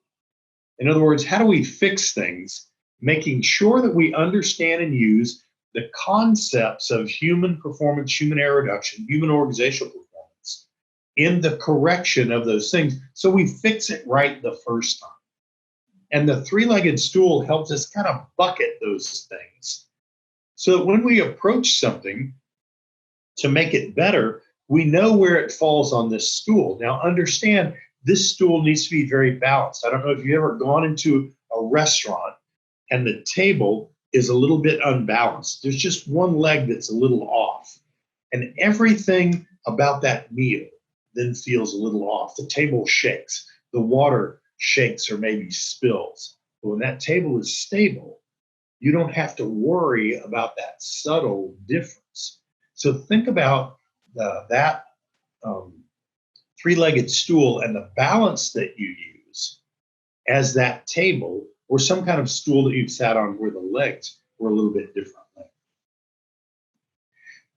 In other words, how do we fix things, making sure that we understand and use the concepts of human performance, human error reduction, human organizational performance in the correction of those things, so we fix it right the first time. And the three-legged stool helps us kind of bucket those things so that when we approach something to make it better, we know where it falls on this stool. Now, understand, this stool needs to be very balanced. I don't know if you've ever gone into a restaurant and the table is a little bit unbalanced. There's just one leg that's a little off. And everything about that meal then feels a little off. The table shakes. The water shakes or maybe spills. But when that table is stable, you don't have to worry about that subtle difference. So think about that three-legged stool and the balance that you use as that table or some kind of stool that you've sat on where the legs were a little bit different.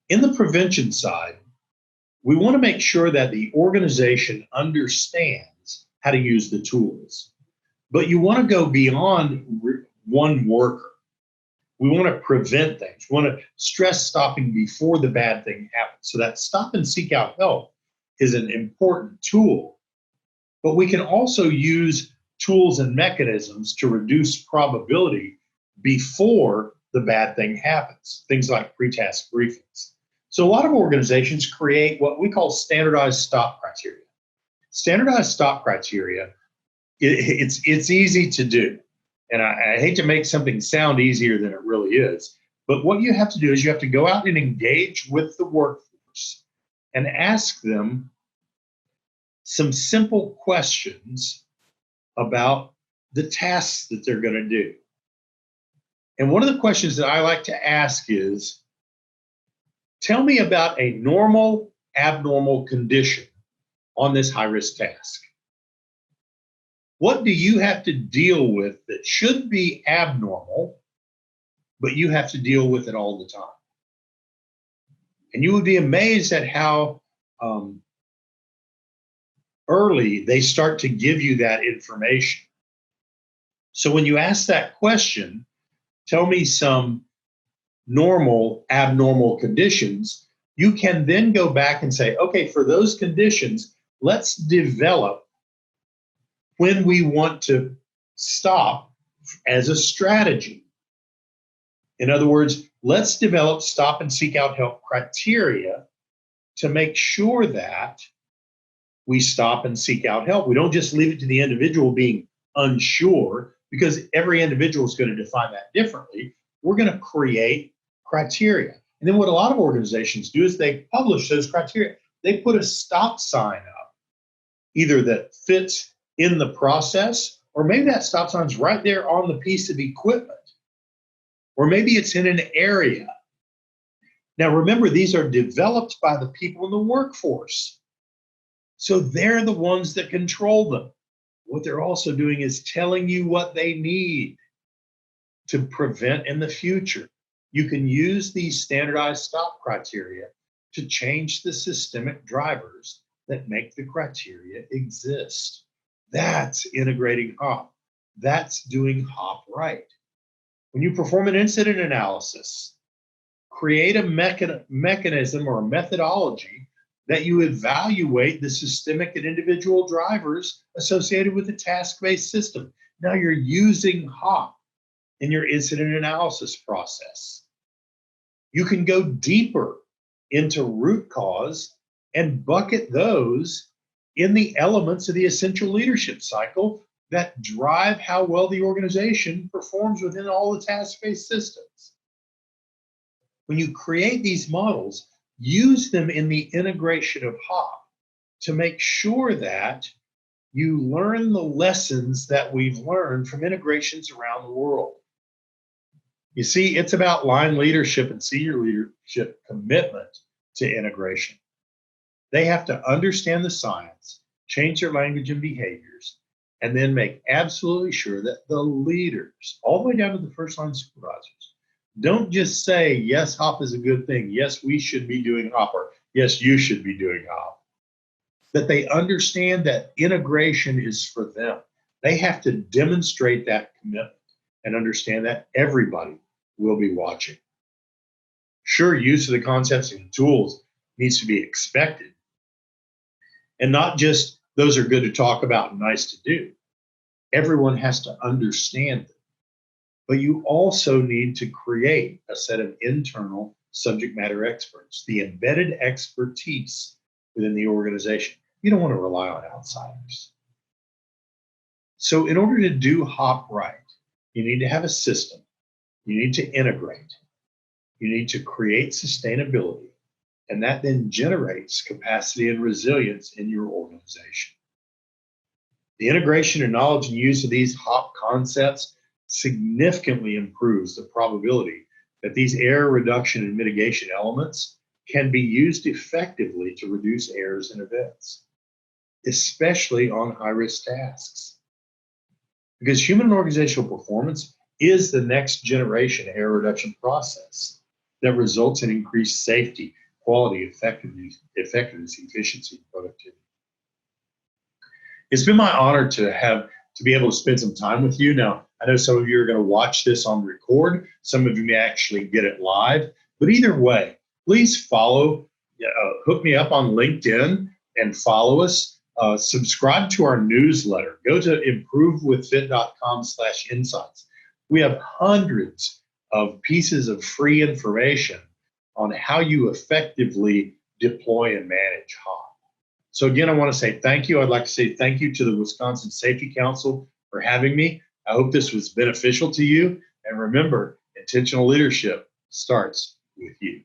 In the prevention side, we want to make sure that the organization understands how to use the tools. But you want to go beyond one worker. We want to prevent things. We want to stress stopping before the bad thing happens. So that stop and seek out help is an important tool. But we can also use tools and mechanisms to reduce probability before the bad thing happens, things like pre-task briefings. So a lot of organizations create what we call standardized stop criteria. Standardized stop criteria, it's easy to do. And I hate to make something sound easier than it really is, but what you have to do is you have to go out and engage with the workforce and ask them some simple questions about the tasks that they're going to do. And one of the questions that I like to ask is, tell me about a normal, abnormal condition on this high-risk task. What do you have to deal with that should be abnormal, but you have to deal with it all the time? And you would be amazed at how early they start to give you that information. So when you ask that question, tell me some normal, abnormal conditions, you can then go back and say, okay, for those conditions, let's develop when we want to stop as a strategy. In other words, let's develop stop and seek out help criteria to make sure that we stop and seek out help. We don't just leave it to the individual being unsure, because every individual is going to define that differently. We're going to create criteria. And then what a lot of organizations do is they publish those criteria. They put a stop sign up, either that fits in the process, or maybe that stop sign's right there on the piece of equipment, or maybe it's in an area. Now remember, these are developed by the people in the workforce. So they're the ones that control them. What they're also doing is telling you what they need to prevent in the future. You can use these standardized stop criteria to change the systemic drivers that make the criteria exist. That's integrating HOP. That's doing HOP right. When you perform an incident analysis, create a mechanism or a methodology that you evaluate the systemic and individual drivers associated with the task-based system. Now you're using HOP in your incident analysis process. You can go deeper into root cause and bucket those in the elements of the essential leadership cycle that drive how well the organization performs within all the task-based systems. When you create these models, use them in the integration of HOP to make sure that you learn the lessons that we've learned from integrations around the world. You see, it's about line leadership and senior leadership commitment to integration. They have to understand the science, change their language and behaviors, and then make absolutely sure that the leaders, all the way down to the first line supervisors, don't just say, yes, HOP is a good thing. Yes, we should be doing HOP, or yes, you should be doing HOP. That they understand that integration is for them. They have to demonstrate that commitment and understand that everybody will be watching. Sure, use of the concepts and tools needs to be expected, and not just those are good to talk about and nice to do. Everyone has to understand them. But you also need to create a set of internal subject matter experts, the embedded expertise within the organization. You don't want to rely on outsiders. So in order to do HOP right, you need to have a system. You need to integrate. You need to create sustainability. And that then generates capacity and resilience in your organization. The integration and knowledge and use of these HOP concepts significantly improves the probability that these error reduction and mitigation elements can be used effectively to reduce errors in events, especially on high-risk tasks. Because human and organizational performance is the next generation error reduction process that results in increased safety, quality, effectiveness, efficiency, and productivity. It's been my honor to be able to spend some time with you. Now, I know some of you are going to watch this on record. Some of you may actually get it live. But either way, please follow, hook me up on LinkedIn and follow us. Subscribe to our newsletter. Go to improvewithfit.com/insights. We have hundreds of pieces of free information on how you effectively deploy and manage HOP. So again, I want to say thank you. I'd like to say thank you to the Wisconsin Safety Council for having me. I hope this was beneficial to you. And remember, intentional leadership starts with you.